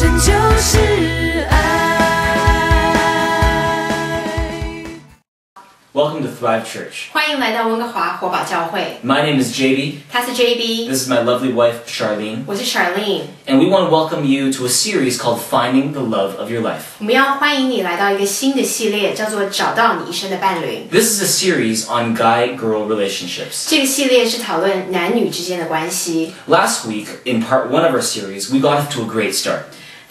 神就是爱。Welcome to Thrive Church. 欢迎来到温哥华活宝教会。 My name is JB. 他是 JB， This is my lovely wife, Sharleen. 我是 Sharleen。 And we want to welcome you to a series called Finding the Love of Your Life. 我们要欢迎你来到一个新的系列，叫做找到你一生的伴侣。 This is a series on guy-girl relationships. 这个系列是讨论男女之间的关系。 Last week, in part one of our series, we got off to a great start.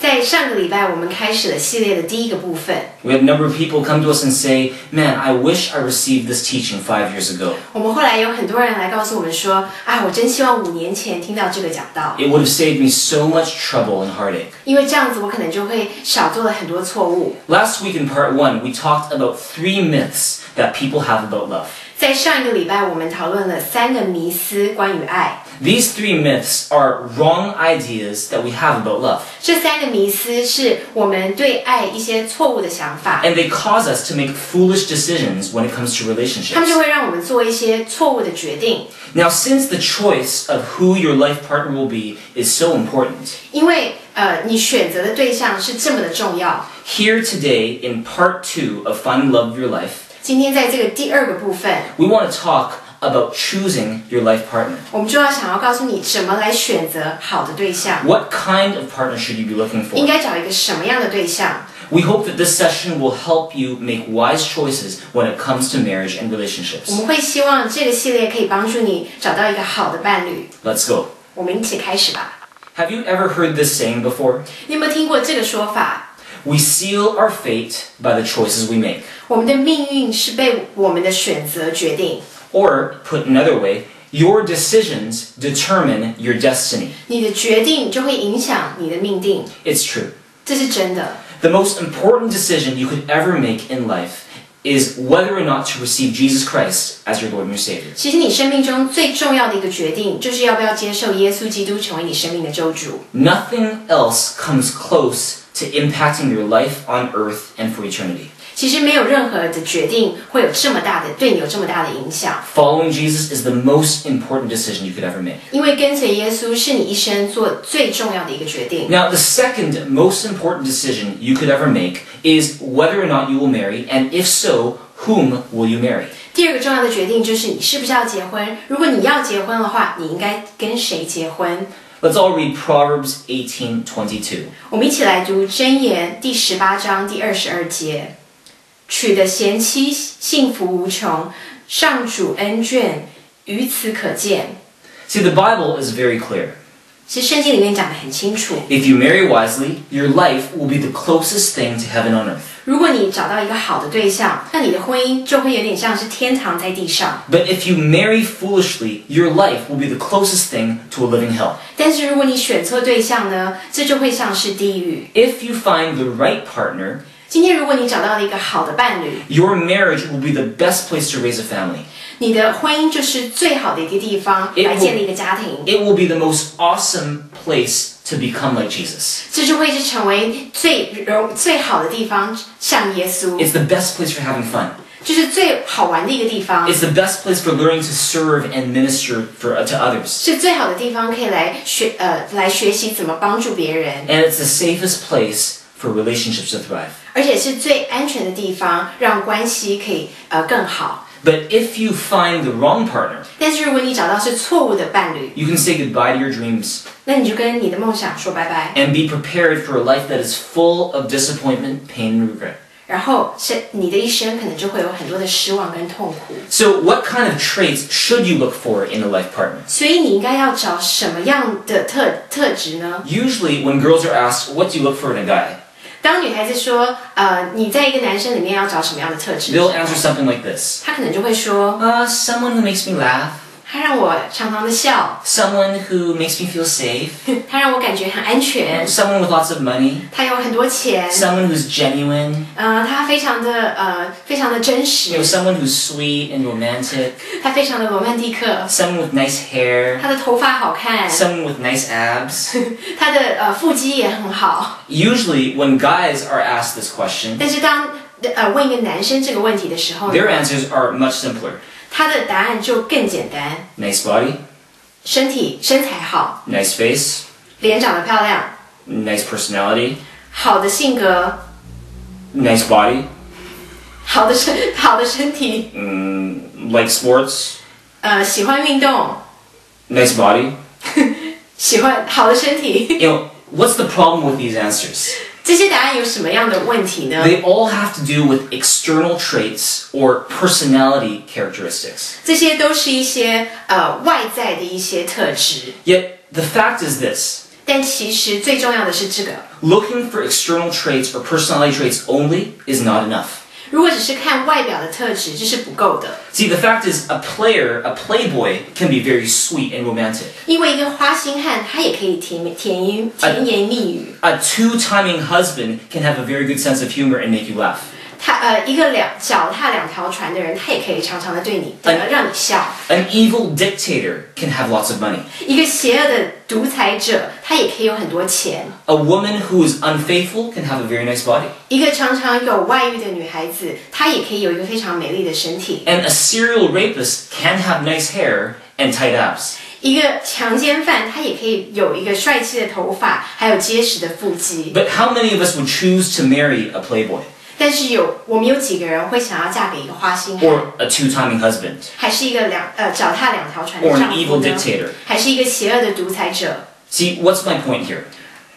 在上个礼拜，我们开始了系列的第一个部分。 We had a number of people come to us and say, "Man, I wish I received this teaching 5 years ago. 我们后来有很多人来告诉我们说，啊，我真希望5年前听到这个讲道， It would have saved me so much trouble and heartache." 因为这样子我可能就会少做了很多错误。 Last week in part one, we talked about 3 myths that people have about love. 在上一个礼拜，我们讨论了3个迷思关于爱。 These 3 myths are wrong ideas that we have about love. 这3个迷思是我们对爱一些错误的想法， And they cause us to make foolish decisions when it comes to 他们就 relationships. 会让我们做一些错误的决定。 Now, since the choice of who your life partner will be is so important, 因为你选择的对象是这么的重要。 here today in part 2 of Finding Love of Your Life, 今天在这个第2个部分， we want to talk about choosing your life partner. 我们就要想要告诉你怎么来选择好的对象， What kind of partner should you be looking 应 for? 该找一个什么样的对象。 We hope that this session will help you make wise choices when it comes to marriage and 我 relationships. 们会希望这个系列可以帮助你找到一个好的伴侣。 Let's go. 我们一起开始吧。 Have you ever heard this saying before? 你有没有听过这个说法？ We seal our fate by the choices we make. 我们的命运是被我们的选择决定。 Or, put another way, your decisions determine your destiny. 你的决定就会影响你的命定， It's true. 这是真的。 The most important decision you could ever make in life is whether or not to receive Jesus Christ as your Lord and your Savior. 其实你生命中最重要的一个决定，就是要不要接受耶稣基督成为你生命的救主。 Nothing else comes close to impacting your life on earth and for eternity. 其实没有任何的决定会有这么大的对你有这么大的影响， Following Jesus is the most important decision you could ever make. 因为跟随耶稣是你一生做最重要的一个决定。 Now, the second most important decision you could ever make is whether or not you will marry, and if so, whom will you marry? 第2个重要的决定就是你是不是要结婚。如果你要结婚的话，你应该跟谁结婚？ Let's all read Proverbs 18:22. 我们一起来读箴言第18章第22节。娶的贤妻幸福无穷，上主恩眷于此可见。 See, the Bible is very clear. 其实圣经里面讲得很清楚， If you marry wisely, your life will be the closest thing to heaven on earth. 如果你找到一个好的对象，那你的婚姻就会有点像是天堂在地上。 But if you marry foolishly, your life will be the closest thing to a living hell. 但是如果你选错对象呢，这就会像是地狱。 If you find the right partner, 今天如果你找到了一个好的伴侣， your marriage will be the best place to raise a family. 你的婚姻就是最好的一个地方 It will- 来建立一个家庭， It will be the most awesome place to become like Jesus. 这就会是成为最好的地方，像耶稣， It's the best place for having fun. 就是最好玩的一个地方， It's the best place for learning to serve and minister to others. 是最好的地方，可以来学习怎么帮助别人， And it's the safest place for relationships to thrive. 而且是最安全的地方，让关系可以更好。 But if you find the wrong partner, 但是如果你找到是错误的伴侣， you can say goodbye to your dreams 那你就跟你的梦想说拜拜， and be prepared for a life that is full of disappointment, pain, and regret. 然后你的一生可能就会有很多的失望跟痛苦。 So, what kind of traits should you look for in a life partner? 所以你应该要找什么样的特质呢？ Usually, when girls are asked, what do you look for in a guy? 当女孩子说，你在一个男生里面要找什么样的特质？ They'll answer something like this. 她可能就会说， Someone who makes me laugh. 他让我常常的笑， Someone who makes me feel safe. 他让我感觉很安全， Someone with lots of money. 他有很多钱， Someone who's genuine. 他非常的真实， Someone who's sweet and romantic. 他非常的罗曼蒂克， Someone with nice hair. 他的头发好看， Someone with nice abs. 他的腹肌也很好。 Usually, when guys are asked this question, 但是当问一个男生这个问题的时候呢， their answers are much simpler. 他的答案就更简单， Nice body, 身材好， nice face, 脸长得漂亮， Nice personality. 好的性格， Nice body. 好的身体， Like sports. 喜欢运动， Nice body. 喜欢好的身体。 You know, what's the problem with these answers? 这些答案有什么样的问题呢？ They all have to do with external traits or personality characteristics. 这些都是一些外在的一些特质， Yet, the fact is this. 但其实最重要的是这个。 Looking for external traits or personality traits only is not enough. 如果只是看外表的特质，这是不够的。 See, the fact is, a playboy, can be very sweet and romantic. 因为一个花心汉，他也可以甜言蜜语。 A two-timing husband can have a very good sense of humor and make you laugh. 一个脚踏两条船的人，他也可以常常的对你，让你笑。 An evil dictator can have lots of money. 一个邪恶的独裁者，他也可以有很多钱。 A woman who is unfaithful can have a very nice body. 一个常常有外遇的女孩子，她也可以有一个非常美丽的身体。 And a serial rapist can have nice hair and tight abs. 一个强奸犯，他也可以有一个帅气的头发，还有结实的腹肌。 But how many of us would choose to marry a playboy? 但是我们有几个人会想要嫁给一个花心汉， Or a two-timing husband? 还是一个脚踏两条船的 Or 丈 an 夫 evil 呢？ dictator? 还是一个邪恶的独裁者？ See, what's my point here?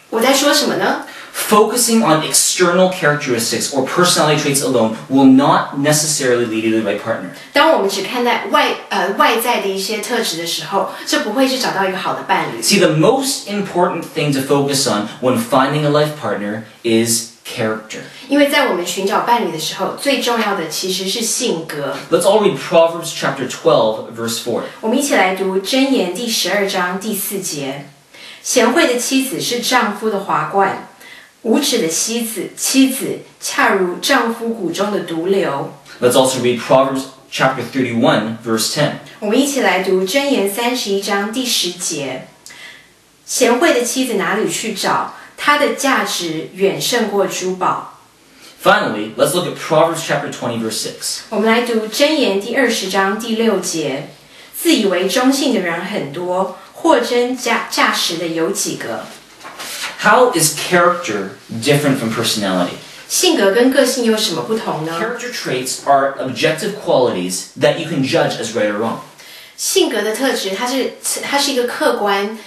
我在说什么呢？ Focusing on external characteristics or personality traits alone will not necessarily lead you to the right partner. 当我们只看待外在的一些特质的时候，这不会是找到一个好的伴侣。 See, the most important thing to focus on when finding a life partner is character. 因为在我们寻找伴侣的时候，最重要的其实是性格。 Let's all read Proverbs chapter 12, verse 4. 我们一起来读箴言第12章第4节：贤惠的妻子是丈夫的华冠，无耻的妻子恰如丈夫骨中的毒瘤。 Let's also read Proverbs chapter 31, verse 10. 我们一起来读箴言31章第10节：贤惠的妻子哪里去找？她的价值远胜过珠宝。 Finally, let's look at Proverbs chapter 20, verse 6. 我们来读箴言第20章第6节：自以为忠信的人很多，货真价实的有几个。 How is character different from personality? 性格跟个性有什么不同呢？ Character traits are objective qualities that you can judge as right or wrong. 性格的特质，它是一个客观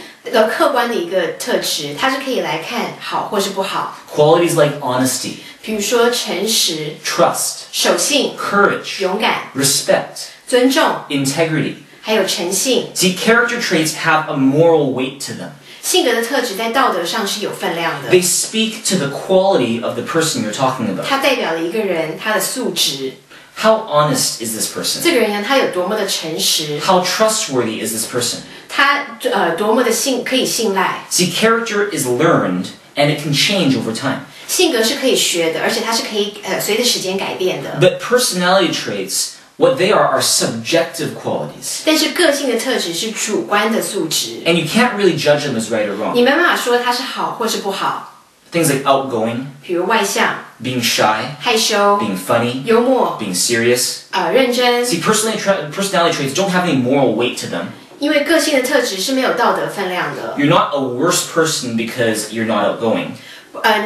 的一个特质，它是可以来看好或是不好。 Qualities like honesty, 比如说诚实、 trust, 守信、 courage, 勇敢、 respect, 尊重， integrity. 还有诚信。 See, character traits have a moral weight to them. 性格的特质在道德上是有分量的， They speak to the quality of the person you're talking about. 它代表了一个人他的素质。 How honest is this person? 这个人他有多么的诚实， How trustworthy is this person? 他多么的可以信赖。 See, character is learned and it can change over time. 性格是可以学的，而且它是可以随着时间改变的。 But personality traits, what they are subjective qualities. 但是个性的特质是主观的素质， And you can't really judge them as right or wrong. 你没办法说它是好或是不好。 Things like outgoing, 比如外向、 being shy, 害羞、 being funny, 幽默、 being serious. 认真。 See, personality traits don't have any moral weight to them. 因为个性的特质是没有道德分量的。 You're not a worse person because you're not outgoing.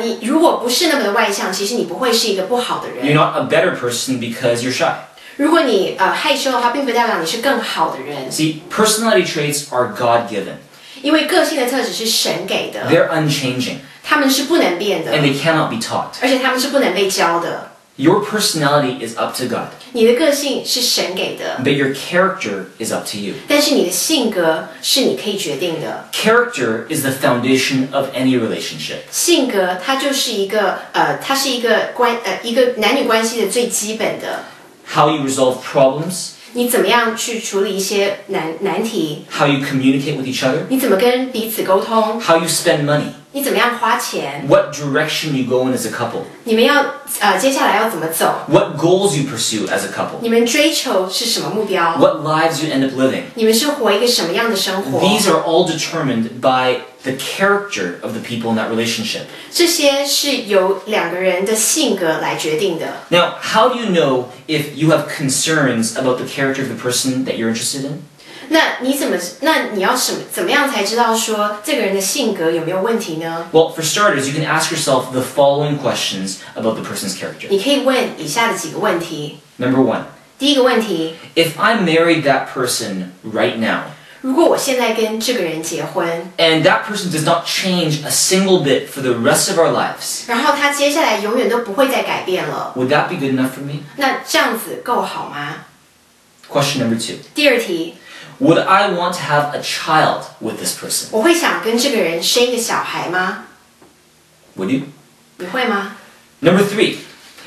你如果不是那么的外向，其实你不会是一个不好的 You're 人。 not a better person because you're shy. 如果你害羞的话，并不代表你是更好的人。 See, personality traits are God-given. 因为个性的特质是神给的， They're unchanging, 他们是不能变的， and they cannot be taught. 而且他们是不能被教的。 Your personality is up to God, 你的个性是神给的， but your character is up to you. 但是你的性格是你可以决定的。 Character is the foundation of any relationship. 性格它就是一个它是一个男女关系的最基本的。 How you resolve problems, 你怎么样去处理一些难题？ how you communicate with each other, 你怎么跟彼此沟通？ how you spend money, 你怎么样花钱？ what direction you go in as a couple, 你们要接下来要怎么走？ what goals you pursue as a couple, 你们追求是什么目标？ what lives you end up living. 你们是活一个什么样的生活？ These are all determined by the character of the people in that relationship. 这些是由两个人的性格来决定的。 Now, how do you know if you have concerns about the character of the person that you're interested in? 那你要怎么样才知道说这个人的性格有没有问题呢？ Well, for starters, you can ask yourself the following questions about the person's character. 你可以问以下的几个问题。 Number 1, 第一个问题， if I married that person right now, 如果我现在跟这个人结婚， and that person does not change a single bit for the rest of our lives, 然后他接下来永远都不会再改变了， would that be good enough for me? 那这样子够好吗？ Question number 2, 第二题， would I want to have a child with this person? 我会想跟这个人生一个小孩吗？ Would you? 你会吗？ Number 3,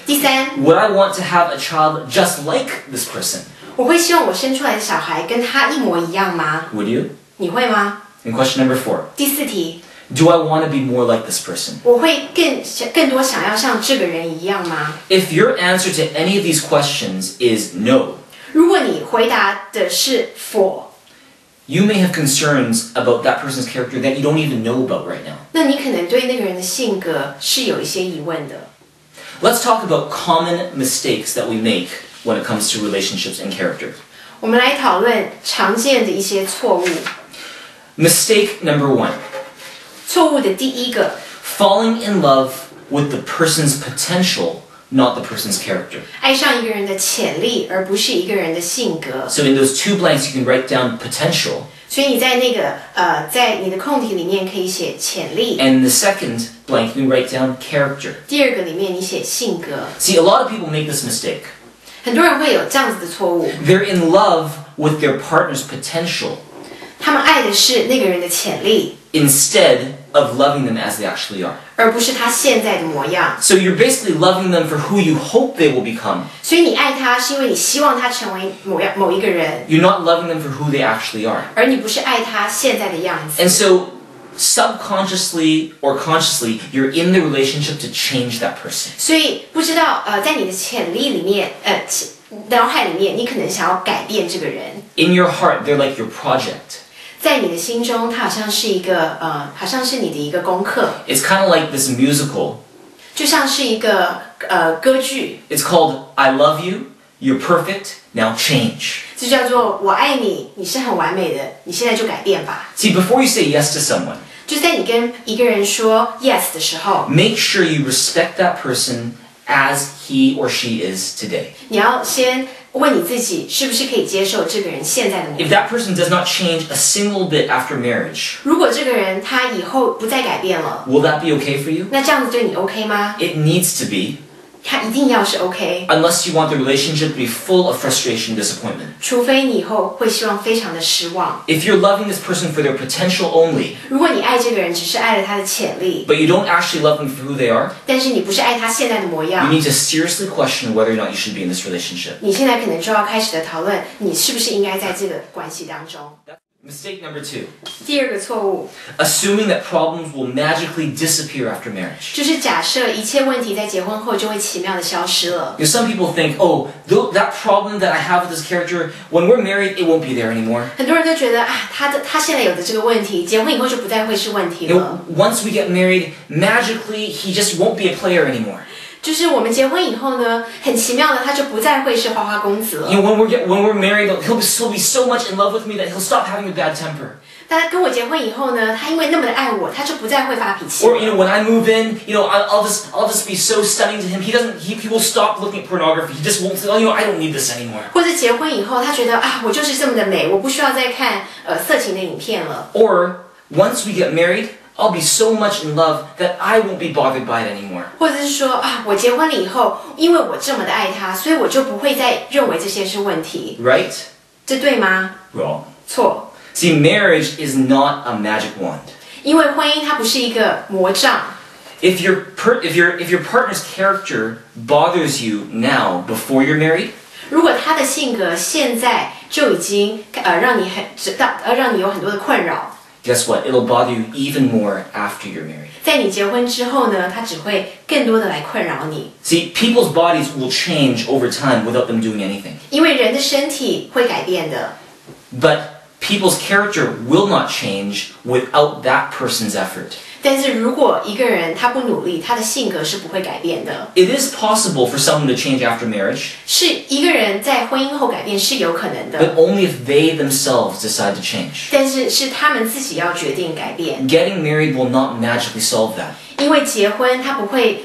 第三， would I want to have a child just like this person? 我会希望我生出来的小孩跟他一模一样吗？ Would you? 你会吗？ And question number 4, 第四题， do I want to be more like this person? 我会更多想要像这个人一样吗？ If your answer to any of these questions is no, 如果你回答的是否， you may have concerns about that person's character that you don't even know about right now. 那你可能对那个人的性格是有一些疑问的。 Let's talk about common mistakes that we make when it comes to relationships and character. 我们来讨论常见的一些错误。 Mistake number 1, 错误的第一个， falling in love with the person's potential, not the person's character. 爱上一个人的潜力，而不是一个人的性格。 So in those 2 blanks, you can write down potential, 所以你在那个在你的空题里面可以写潜力， and the second blank, you can write down character. 第二个里面你写性格。 See, a lot of people make this mistake. 很多人会有这样子的错误， They're in love with their partner's potential 他们爱的是那个人的潜力， instead of loving them as they actually are. 而不是他现在的模样。 So you're basically loving them for who you hope they will become. 所以你爱他是因为你希望他成为某一个人， You're not loving them for who they actually are. 而你不是爱他现在的样子。 And so, subconsciously or consciously, you're in the relationship to change that person. 所以不知道在你的潜力里面，脑海里面，你可能想要改变这个人。 In your heart, they're like your project. 在你的心中，他好像是一个好像是你的一个功课， It's kind of like this musical. 就像是一个歌剧， It's called I Love You, You're Perfect, Now Change. 就叫做我爱你，你是很完美的，你现在就改变吧。 See, before you say yes to someone, 就是在你跟一个人说 yes 的时候， make sure you respect that person as he or she is today. 你要先问你自己，是不是可以接受这个人现在的模 If 样。 that person does not change a single bit after marriage, 如果这个人他以后不再改变了， will that be okay for you? 那这样子对你 OK 吗？ It needs to be, 他一定要是 OK， unless you want the relationship to be full of frustration and disappointment. 除非你以后会希望非常的失望。 If you're loving this person for their potential only, 如果你爱这个人只是爱了他的潜力， but you don't actually love them for who they are, 但是你不是爱他现在的模 you 样， need to seriously question whether or not you should be in this relationship. 你现在可能就要开始的讨论，你是不是应该在这个关系当中。 Mistake number 2, 第二个错误 assuming that problems will magically disappear after marriage. 就是假设一切问题在结婚后就会奇妙的消失了。 You know, some people think, oh, that problem that I have with this character, when we're married, it won't be there anymore. 很多人都觉得啊，他现在有的这个问题，结婚以后就不再会是问题 You 了。 know, once we get married, magically, he just won't be a player anymore. 就是我们结婚以后呢，很奇妙的，他就不再会是花花公子了。 You know, when we're married, he'll be so much in love with me that he'll stop having a bad temper. 他跟我结婚以后呢，他因为那么的爱我，他就不再会发脾气 Or 了。 you know, when I move in, you know, I'll just be so stunning to him. He will stop looking at pornography. He just won't say, oh, you know, I don't need this anymore. 或者结婚以后，他觉得啊，我就是这么的美，我不需要再看色情的影片了。 Or once we get married, I'll be so much in love that I won't be bothered by it anymore. 或者是说啊，我结婚了以后，因为我这么的爱他，所以我就不会再认为这些是问题， Right? 这对吗？ Wrong. 错， See, marriage is not a magic wand. 因为婚姻它不是一个魔杖。 If your partner's character bothers you now before you're married, 如果他的性格现在就已经让你有很多的困扰， guess what? It'll bother you even more after you're married. 在你结婚之后呢，他只会更多的来困扰你， See, people's bodies will change over time without them doing anything. 因为人的身体会改变的， But people's character will not change without that person's effort. 但是如果一个人他不努力，他的性格是不会改变的。It is possible for someone to change after marriage, 是一个人在婚姻后改变是有可能 but 的， only if they themselves decide to change. 但是是他们自己要决定改变。 Getting married will not magically solve that. 因为结婚，它不会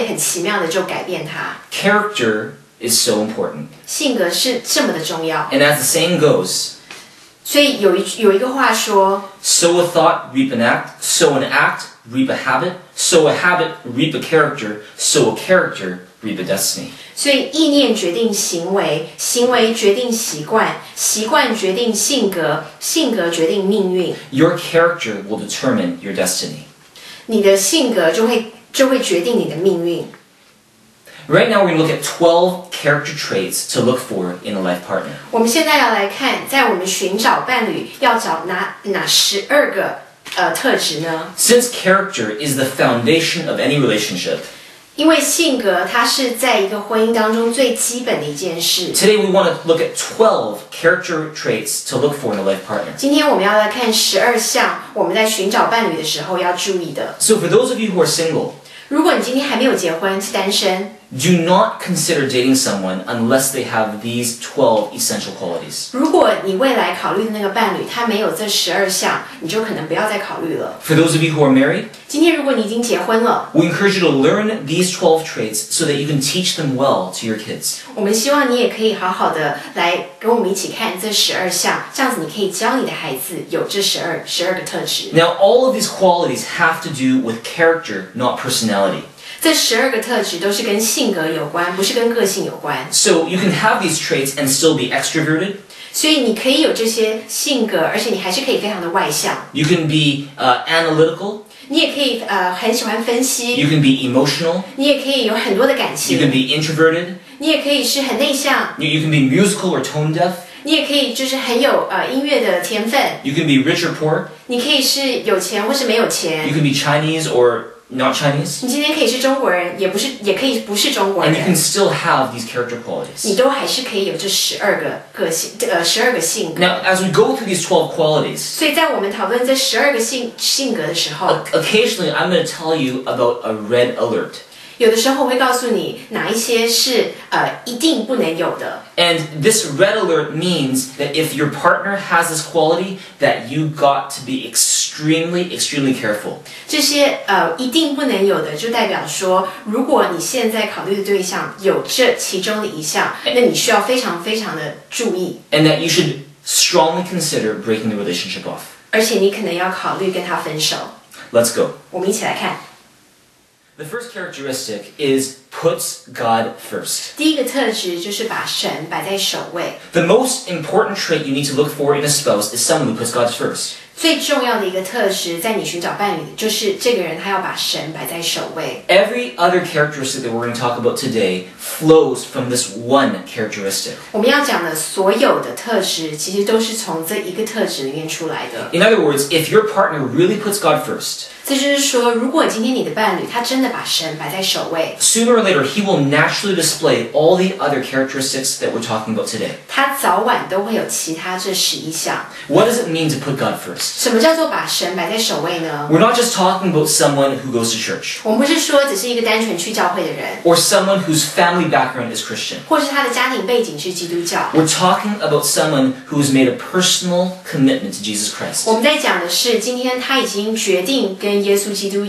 很奇妙的就改变它。 Character is so important. 性格是这么的重要， And as the saying goes, 所以有一个话说， sow a thought, reap an act, sow an act, reap a habit, sow a habit, reap a character, sow a character, reap a destiny. 所以意念决定行为，行为决定习惯，习惯决定性格，性格决定命运。 Your character will determine your destiny. 你的性格就会决定你的命运。 Right now, we're going to look at 12 character traits to look for in a life partner. 我们现在要来看，在我们寻找伴侣要找哪12个特质呢？ Since character is the foundation of any relationship, 因为性格它是在一个婚姻当中最基本的一件事。 today we want to look at 12 character traits to look for in a life partner. 今天我们要来看12项我们在寻找伴侣的时候要注意的。 So for those of you who are single, 如果你今天还没有结婚，是单身， do not consider dating someone unless they have these 12 essential qualities. 如果你未来考虑的那个伴侣他没有这12项，你就可能不要再考虑了。 For those of you who are married, 今天如果你已经结婚了， we encourage you to learn these 12 traits so that you can teach them well to your kids. 我们希望你也可以好好的来跟我们一起看这12项，这样子你可以教你的孩子有这12个特质。 Now, all of these qualities have to do with character, not personality. 这12个特质都是跟性格有关，不是跟个性有关。 So you can have these traits and still be extroverted. 所以你可以有这些性格，而且你还是可以非常的外向。 You can be analytical. 你也可以很喜欢分析， You can be emotional. 你也可以有很多的感 You can 情， be introverted. 你也可以是很内向， You can be musical or tone deaf. 你也可以就是很有音乐的天分， You can be rich or poor. 你可以是有钱或是没有 You 钱。 can be Chinese or not Chinese. 你今天可以是中国人，也可以不是中国 And you can 人， still have these character qualities. 你都还是可以有这12个个性，12个性格。 Now, as we go through these 12 qualities, 所以在我们讨论这12个性格的时候， occasionally I'm going to tell you about a red alert. 有的时候我会告诉你哪一些是一定不能有的。 And this red alert means that if your partner has this quality, that you got to be extremely careful. 这些一定不能有的，就代表说，如果你现在考虑的对象有这其中的一项，那你需要非常的注意， And that you should strongly consider breaking the relationship off. 而且你可能要考虑跟他分手。 Let's go. 我们一起来看， The first characteristic is puts God first. 第一个特质就是把神摆在首位。 The most important trait you need to look for in a spouse is someone who puts God first. 最重要的一个特质，在你寻找伴侣，就是这个人他要把神摆在首位。 Every other characteristic that we're going to talk about today flows from this one characteristic. 我们要讲的所有的特质，其实都是从这一个特质里面出来的。 In other words, if your partner really puts God first, 这就是说，如果今天你的伴侣他真的把神摆在首位， sooner or later he will naturally display all the other characteristics that we're talking about today. 他早晚都会有其他这11项。 What does it mean to put God first? 什么叫做把神摆在首位呢？ We're not just talking about someone who goes to church 我们不是说只是一个单纯去教会的人， or someone whose family background is Christian. 或是他的家庭背景是基督教。 We're talking about someone who's made a personal commitment to Jesus Christ. 我们在讲的是，今天他已经决定跟耶稣基督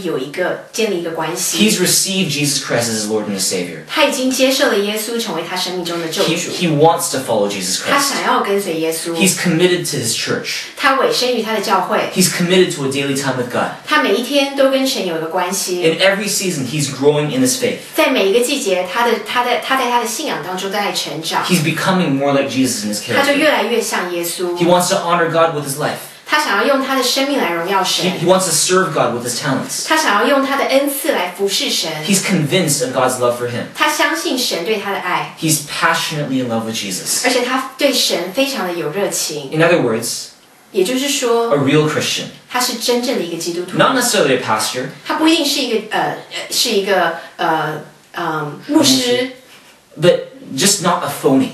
建立一个关系。 He's received Jesus Christ as his Lord and his Savior. 他已经接受了耶稣成为他生命中的救 He, 主。 he wants to follow Jesus 他 Christ. 想要跟随耶稣。 He's committed to his church. 他委身于他的教会。 He's committed to a daily time with God. 他每一天都跟神有一个关系。 In every season, he's growing in his faith. 在每一个季节，他在他的信仰当中都在成长。 He's becoming more like Jesus in his 他就 character. 越来越像耶稣。 He wants to honor God with his life. 他想要用他的生命来荣耀神。 He wants to serve God with his talents. 他想要用他的恩赐来服侍神。 He's convinced of God's love for him. 他相信神对他的愛， He's passionately in love with Jesus. 而且他对神非常的有热情。 In other words, 也就是说， a real Christian. 他是真正的一个基督徒。 Not necessarily a pastor, 他不一定是一个牧师， but just not a phony.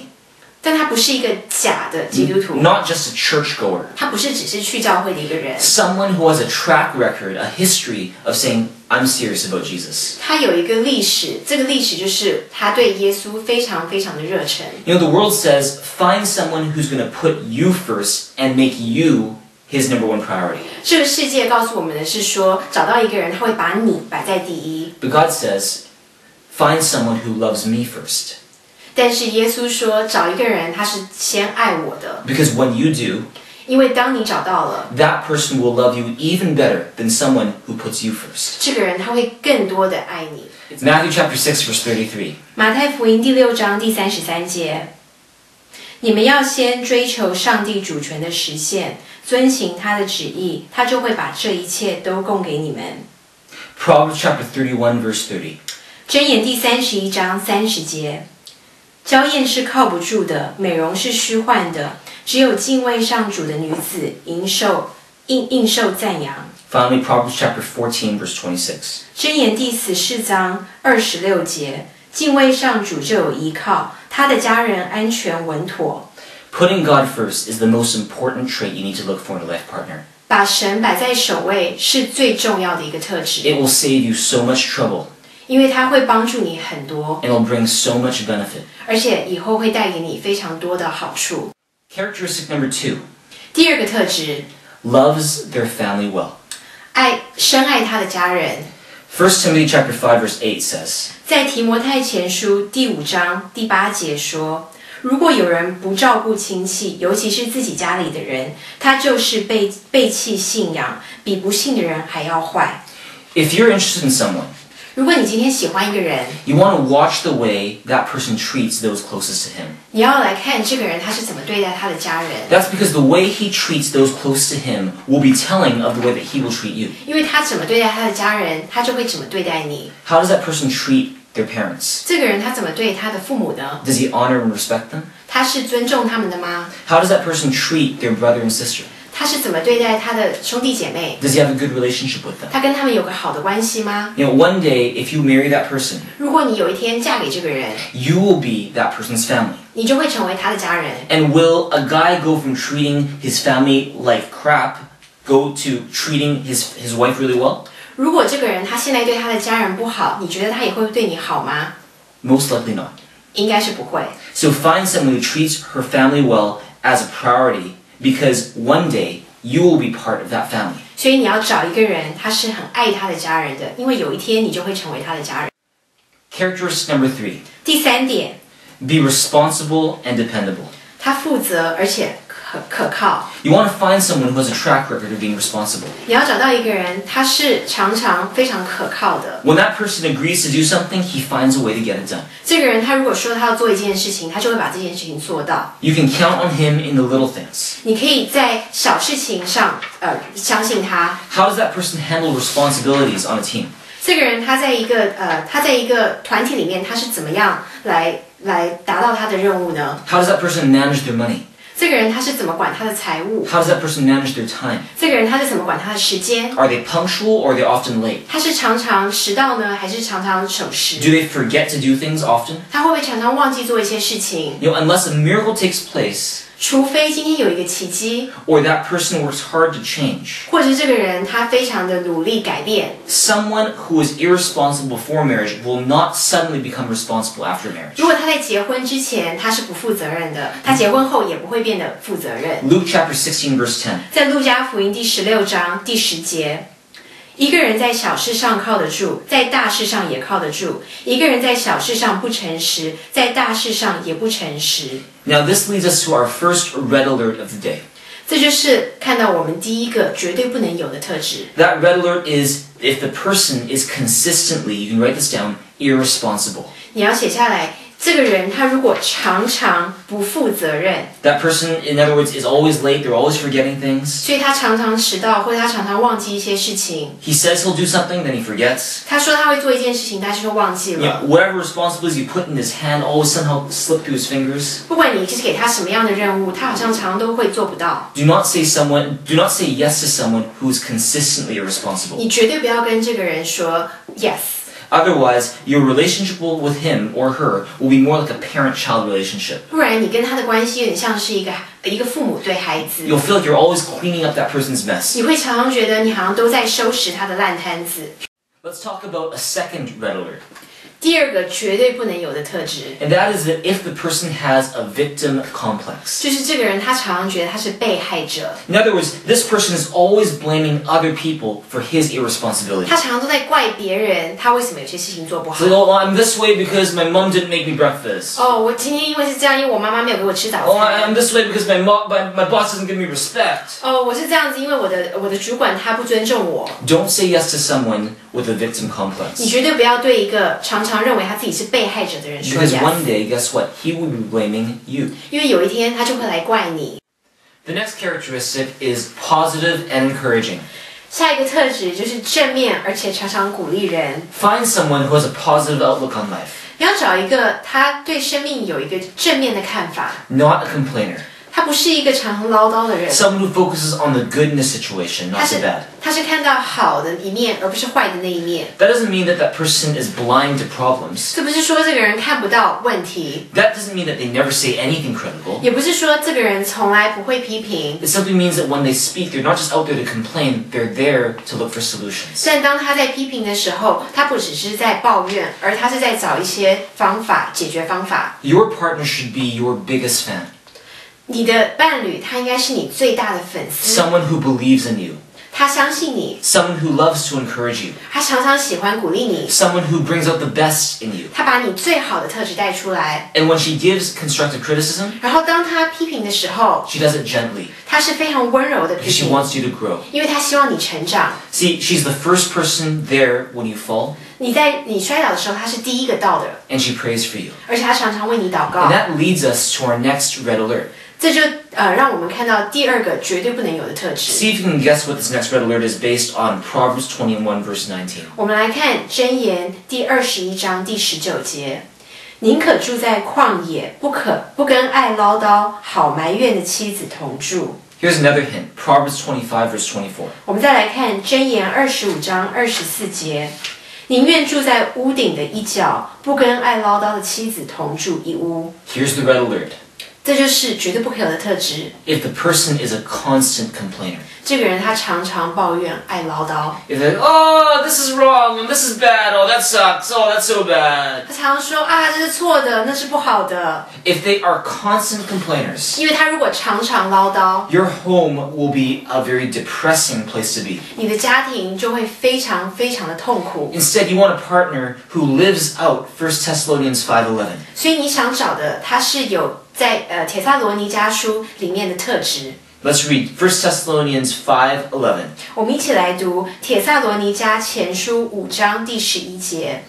但他不是一个假的基督徒， not just a churchgoer. 他不是只是去教会的一个人， Someone who has a track record, a history of saying, I'm serious about Jesus. 他有一个历史，这个历史就是他对耶稣非常非常的热忱。You know, the world says, find someone who's going to put you first and make you his number one priority. 这个世界告诉我们的是说，找到一个人，他会把你摆在第一。 But God says, find someone who loves me first. 但是耶稣说，找一个人，他是先爱我的， Because when you do, 因为当你找到了 that person will love you even better than someone who puts you first. 这个人，他会更多的爱你。 Matthew chapter 6, verse 33. 马太福音第6章第33节，你们要先追求上帝主权的实现，遵行他的旨意，他就会把这一切都供给你们。 Proverbs chapter 31, verse 30. 箴言第31章30节，娇艳是靠不住的，美容是虚幻的，只有敬畏上主的女子应受赞扬。 Finally, Proverbs chapter 14, verse 26. 箴言第14章26节，敬畏上主就有依靠，他的家人安全稳妥。 Putting God first is the most important trait you need to look for in a life partner. 把神摆在首位是最重要的一个特质， It will save you so much trouble 因为它会帮助你很多， and it'll bring so much benefit. 而且以后会带给你非常多的好处。 Characteristic number 2, 第二个特质， loves their family well. 深爱他的家人。 1 Timothy chapter 5, verse 8 says, 在提摩太前书第5章第8节说，如果有人不照顾亲戚，尤其是自己家里的人，他就是背弃信仰，比不信的人还要坏。 if you're interested in someone, 如果你今天喜欢一个人， you want to watch the way that person treats those closest to him. 你要来看这个人他是怎么对待他的家人， That's because the way he treats those close to him will be telling of the way that he will treat you. 因为他怎么对待他的家人，他就会怎么对待你。 How does that person treat their parents? 这个人他怎么对他的父母呢？ Does he honor and respect them? 他是尊重他们的吗？ How does that person treat their brother and sister? 他是怎么对待他的兄弟姐妹？ Does he have a good relationship with them? 他跟他们有个好的关系吗？ You know, one day, if you marry that person, 如果你有一天嫁给这个人， you will be that person's family. 你就会成为他的家人。 And will a guy go from treating his family like crap go to treating his wife really well? 如果这个人他现在对他的家人不好，你觉得他也会对你好吗？ Most likely not. 应该是不会。 So find someone who treats her family well as a priority, because one day you will be part of that family. 所以你要找一个人，他是很爱他的家人的，因为有一天你就会成为他的家人。 Characteristic number 3, 第3点， be responsible and dependable. 他负责而且可靠。 You want to find someone who has a track record of being responsible. 你要找到一个人，他是常常非常可靠的。 When that person agrees to do something, he finds a way to get it done. 这个人他如果说他要做一件事情，他就会把这件事情做到。 You can count on him in the little things. 你可以在小事情上，相信他。 How does that person handle responsibilities on a team? 这个人他在一个团体里面，他是怎么样来达到他的任务呢？ How does that person manage their money? 这个人他是怎么管他的财务？ How does that person manage their time? 这个人他是怎么管他的时间？ Are they punctual or are they often late? 他是常常迟到呢，还是常常守时？ Do they forget to do things often? 他会不会常常忘记做一些事情？ You know, unless a miracle takes place, 除非今天有一个奇迹， or that person works hard to change. 或者是这个人他非常的努力改变。 Someone who is irresponsible before marriage will not suddenly become responsible after marriage. 如果他在结婚之前他是不负责任的，他结婚后也不会变得负责任。 Luke chapter 16, verse 10. 在路加福音第16章第10节，一个人在小事上靠得住，在大事上也靠得住；一个人在小事上不诚实，在大事上也不诚实。 Now this leads us to our first red alert of the day. 这就是看到我们第一个绝对不能有的特质。 That red alert is if the person is consistently, you can write this down, irresponsible. 你要写下来，这个人他如果常常不负责任， That person, in other words, is always late, they're always forgetting things. 所以他常常迟到，或者他常常忘记一些事情。 He says he'll do something, then he forgets. 他说他会做一件事情，但是会忘记 You know, 了。 whatever responsibilities you put in his hand always somehow slip through his fingers. 不管你是给他什么样的任务，他好像常常都会做不到。 Do not say yes to someone who is consistently irresponsible. 你绝对不要跟这个人说 yes。Otherwise, your relationship with him or her will be more like a parent-child relationship. 不然你跟他的关系有点像是一个父母对孩子。You'll feel like you're always cleaning up that person's mess. 你会常常觉得你好像都在收拾他的烂摊子。Let's talk about a second red alert. 第二个绝对不能有的特质， And that is that if the person has a victim complex. 就是这个人他常常觉得他是被害者。 In other words, this person is always blaming other people for his irresponsibility. 他常常都在怪别人，他为什么有些事情做不 It's 好 like, oh, I'm this way because my mom didn't make me breakfast. 哦，我今天因为是这样，因为我妈妈没有给我吃早 Oh, 餐。 I'm this way because my boss doesn't give me respect. 哦，我是这样子，因为我的主管他不尊重我。 Don't say yes to someone with a victim 你 complex. 绝对不要对一个常常认为他自己是被害者的人说 Because yes， one day, guess what? He will be blaming you. 因为有一天他就会来怪你。 The next characteristic is positive and encouraging. 下一个特质就是正面，而且常常鼓励人。 Find someone who has a positive outlook on life, 你要找一个他对生命有一个正面的看法， not a complainer. 他不是一个常常唠叨的人， Someone who focuses on the good in the situation, 他 not 是 the bad. 他是看到好的一面，而不是坏的那一面。 That doesn't mean that that person is blind to problems. 这不是说这个人看不到问题， That doesn't mean that they never say anything critical. 也不是说这个人从来不会批评。 It simply means that when they speak, they're not just out there to complain, they're there to look for solutions. 但当他在批评的时候，他不只是在抱怨，而他是在找一些方法解决方法。 Your partner should be your biggest fan. 你的伴侣他应该是你最大的粉丝， Someone who believes in you. 他相信你， Someone who loves to encourage you. 他常常喜欢鼓励你， Someone who brings out the best in you. 他把你最好的特质带出来。 And when she gives constructive criticism, 然后当他批评的时候， she does it gently 他是非常温柔的 because 批 she 评， wants you to grow. 因为他希望你成长。 See, she's the first person there when you fall, 你在你摔倒的时候，他是第一个到的， and she prays for you. 而且他常常为你祷告 And。that leads us to our next red alert. 这就让我们看到第二个绝对不能有的特质。 See if you can guess what this next red alert is based on Proverbs 21 verse 19. 我们来看箴言第21章第19节：宁可住在旷野，不跟爱唠叨、好埋怨的妻子同住。 Here's another hint. Proverbs 25 verse 24. 我们再来看箴言25章24节：宁愿住在屋顶的一角，不跟爱唠叨的妻子同住一屋。 Here's the red alert. 这就是绝对不可有的特质。 If the person is a constant complainer. 这个人他常常抱怨、爱唠叨， If they're like, oh, this is wrong, and this is bad, oh, that sucks, oh, that's so bad. 他常常说啊，这是错的，那是不好的。 If they are constant complainers, 因为他如果常常唠叨， your home will be a very depressing place to be. 你的家庭就会非常非常的痛苦。 Instead, you want a partner who lives out 1 Thessalonians 5:11. 所以你想找的，他是有在帖撒罗尼迦书里面的特质。 Let's read 1 Thessalonians 5:11. 我们一起来读帖撒罗尼迦前书5章第11节。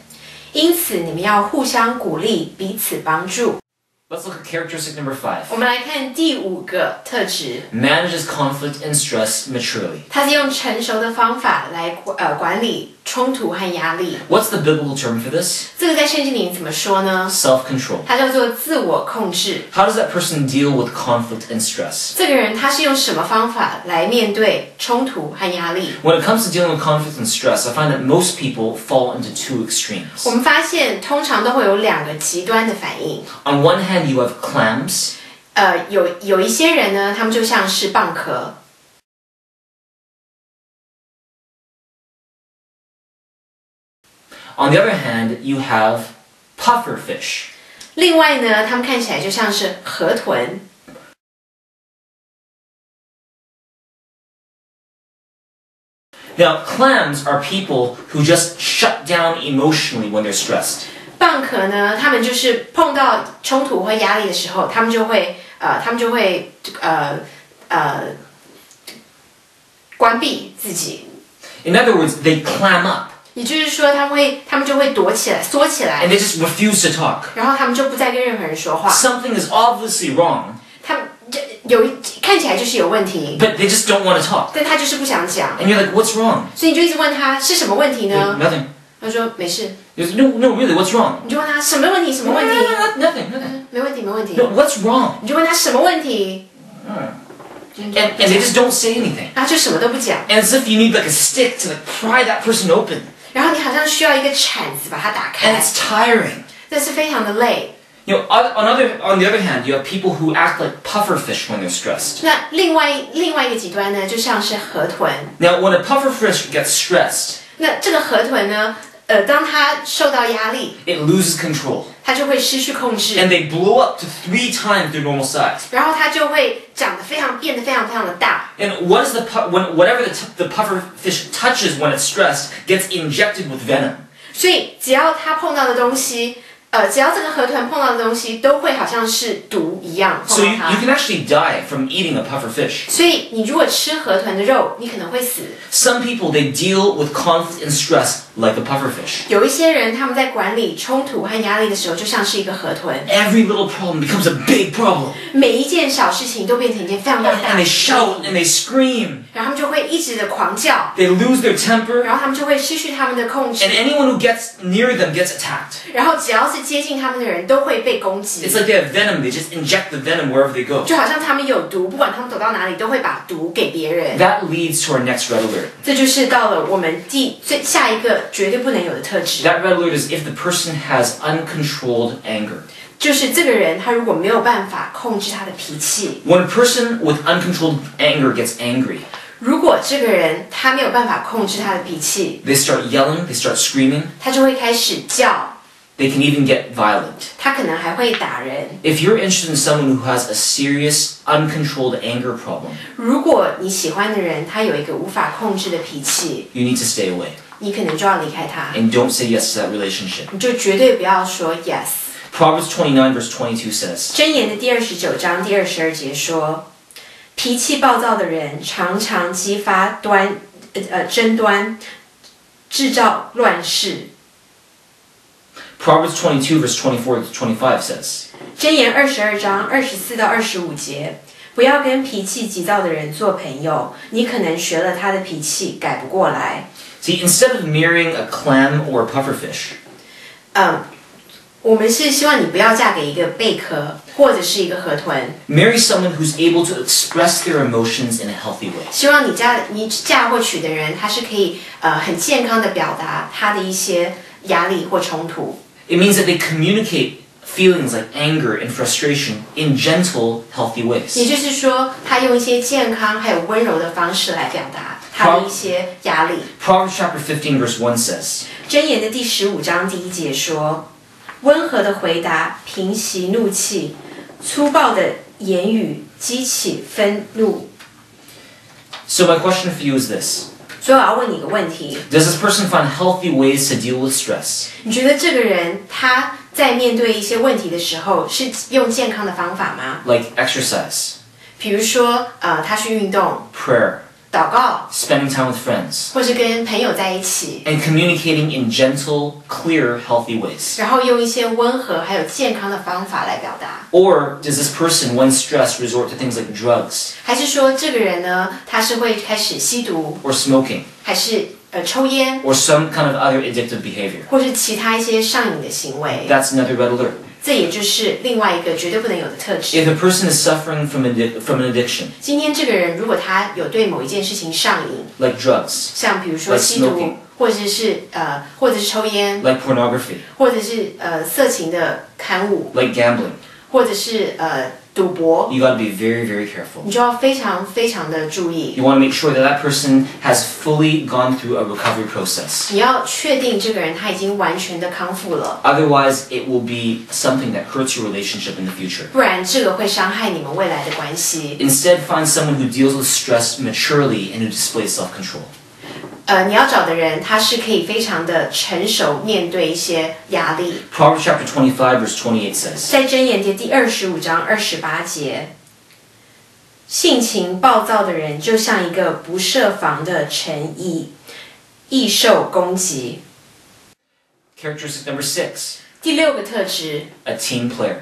因此，你们要互相鼓励，彼此帮助。 Let's look at characteristic number 5. 我们来看第5个特质， Manages conflict and stress maturely. 他是用成熟的方法来管理冲突和压力。 What's the biblical term for this? 这个在圣经里怎么说呢？ Self-control. 它叫做自我控制。 How does that person deal with conflict and stress? 这个人他是用什么方法来面对冲突和压力？ When it comes to dealing with conflict and stress, I find that most people fall into two extremes. 我们发现通常都会有2个极端的反应。 On one hand, you have clams. 有一些人呢，他们就像是蚌壳。 On the other hand, you have puffer fish. 另外呢，他们看起来就像是河豚。 Now, clams are people who just shut down emotionally when they're stressed. 蚌壳呢，他们就是碰到冲突或压力的时候，他们就会关闭自己。 In other words, they clam up 也就是说，他们就会躲起来、缩起来 and，they just refuse to talk. 然后他们就不再跟任何人说话。 Something is obviously wrong, 他们看起来就是有问题， but they just don't want to talk. 但他就是不想讲， And you're like, what's wrong? 所以你就一直问他是什么问题呢？ Nothing. 他说没事， He goes, no, really, what's wrong? 你就问他什么问题？什么问题？ Nothing. 没问题，没问题。 No, what's wrong? 你就问他什么问题， And they just don't say anything. 然后就什么都不讲， And it's as if you need like a stick to like pry that person open. 然后你好好像需要一个铲子把它打 And 开， it's tiring. 那是非常的累。You know, on the other hand, you have people who act like pufferfish when they're stressed. 那另外一个极端呢，就像是河豚。 Now, when a pufferfish gets stressed, 那这个河豚呢，当它受到压力， it loses control. 它就会失去控制， And they blow up to 3 times their normal size. 然后它就会变得非常的大。 And whatever the pufferfish touches when it's stressed gets injected with venom. 所以只要它碰到的东西，只要这个河豚碰到的东西，都会好像是毒一样 So 碰 you 到它。 can actually die from eating a pufferfish. 所以你如果吃河豚的肉，你可能会死。 Some people, they deal with conflict and stress like a pufferfish. 有一些人他们在管理冲突和压力的时候，就像是一个河豚， Every little problem becomes a big problem. 每一件小事情都变成一件非常大 And 的 they shout and they scream. 然后他们就会一直的狂叫， They lose their temper. 然后他们就会失去他们的控制 And，anyone who gets near them gets attacked. 然后只要是接近他们的人都会被攻击 It's，like they have venom. They just inject the venom wherever they go. 就好像他们有毒，不管他们走到哪里都会把毒给别人。 That leads to our next red alert. 这就是到了我们下一个绝对不能有的特质， That red alert is if the person has uncontrolled anger. 就是这个人他如果没有办法控制他的脾气， When a person with uncontrolled anger gets angry, 如果这个人他没有办法控制他的脾气， they start yelling, they start screaming, 他就会开始叫， they can even get violent. 他可能还会打人。 If you're interested in someone who has a serious, uncontrolled anger problem, 如果你喜欢的人他有一个无法控制的脾气， you need to stay away. 你可能就要离开他， And don't say yes to that relationship. 你就绝对不要说 yes。 Proverbs 29 verse 22 says, 箴言的第29章第22节说，脾气暴躁的人常常激发争端，制造乱事。 Proverbs 22 verse 24 to 25 says, 箴言22章24到25节，不要跟脾气急躁的人做朋友，你可能学了他的脾气改不过来。 See, instead of marrying a clam or a pufferfish, 我们是希望你不要嫁给一个贝壳或者是一个河豚， marry someone who's able to express their emotions in a healthy way. 希望你嫁或娶的人，他是可以很健康的表达他的一些压力或冲突。 It means that they communicate feelings like anger and frustration in gentle, healthy 也 ways. 就是说，他用一些健康还有温柔的方式来表达他的一些压力。 Proverbs chapter 15 verse 1 says, 箴言的第15章第1节说：“温和的回答平息怒气，粗暴的言语激起愤怒。” So my question for you is this. 所以我要问你一个问题： Does this person find healthy ways to deal with stress? 你觉得这个人他在面对一些问题的时候，是用健康的方法吗？ Like exercise, 比如说，他去运动、 prayer, 祷告， spending time with friends, 或是跟朋友在一起， and communicating in gentle, clear, healthy ways? 然后用一些温和还有健康的方法来表达。 Or does this person, when stressed, resort to things like drugs 还是说这个人呢，他是会开始吸毒， or smoking 还是抽烟， or some kind of other addictive behavior? 或是其他一些上瘾的行为？ That's another red alert. 这也就是另外一个绝对不能有的特质。 If a person is suffering from an addiction, 今天这个人如果他有对某一件事情上瘾， like drugs, 像比如说 Like 吸毒 smoking，或者是抽烟， like pornography, 或者是色情的刊物， like gambling, 或者是赌博， you got to be very, very careful. 你就要非常非常的注意。 You want to make sure that that person has fully gone through a recovery process. 你要确定这个人他已经完全的康复了， Otherwise, it will be something that hurts your relationship in the future. 不然这个会伤害你们未来的关系。 Instead, find someone who deals with stress maturely and who displays self-control. 你要找的人他是可以非常的成熟面对一些压力。 Proverbs chapter 25, verse 28 says, 在箴言的第25章28节，性情暴躁的人就像一个不设防的城邑，易受攻击。 Characteristic number 6, 第6个特质 a team player.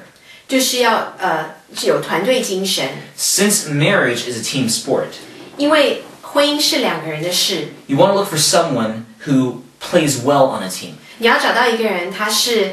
就是要有团队精神， Since marriage is a team sport, 因为婚姻是2个人的事， you want to look for someone who plays well on a team? 你要找到一个人，他是